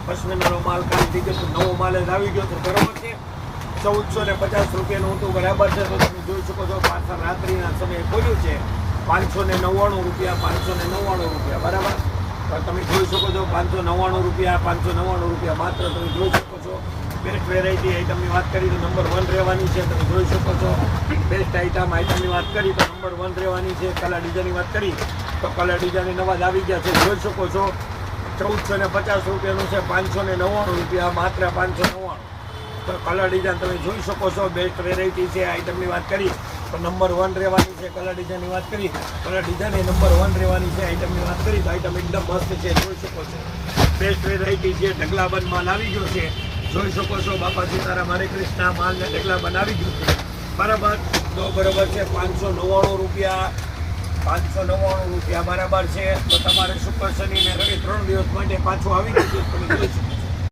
પશ્મિનાનો માલ કાઢી દીધો તો નવો માલ જ આવી ગયો છે, બરોબર છે। 1450 રૂપિયાનું હતું, બરાબર છે। તો તમે જોઈ શકો છો પાછા રાત્રિના સમયે ખોલ્યું છે 599 રૂપિયા, 599 રૂપિયા, બરાબર। તો તમે જોઈ શકો છો 599 રૂપિયા, 599 રૂપિયા માત્ર તમે જોઈ શકો છો। બેસ્ટ વેરાયટી આઈટમની વાત કરી તો નંબર 1 રહેવાની છે, તમે જોઈ શકો છો। બેસ્ટ આઈટમની વાત કરી તો નંબર 1 રહેવાની છે। કલર ડિઝાઇનની વાત કરી તો કલર ડિઝાઇન નવા જ આવી ગયા છે, જોઈ શકો છો। 1450 રૂપિયાનું છે, 599 રૂપિયા માત્ર, 599। તો કલર ડિઝાઇન તમે જોઈ શકો છો। બેસ્ટ વેરાયટી છે, આઈટમની વાત કરી તો નંબર 1 રહેવાની છે। કલર ડિઝાઇનની વાત કરી કલર ડિઝાઇન એ નંબર 1 રહેવાની છે। આઈટમની વાત કરી તો આઈટમ એકદમ મસ્ત છે, જોઈ શકો છો। બેસ્ટ વેરાયટી છે, ઢગલાબંધ માલ આવી ગયો છે, જોઈ શકો છો। બાપા સીતારામ હરે કૃષ્ણ માલને ઢગલાબંધ આવી ગયું છે, બરાબર। તો બરાબર છે 599 રૂપિયા, 599 રૂપિયા, બરાબર છે। તો તમારે શુક્ર શનિ ને રવિ 3 દિવસ માટે પાછું આવી ગયું છે, તમે જોઈ શકો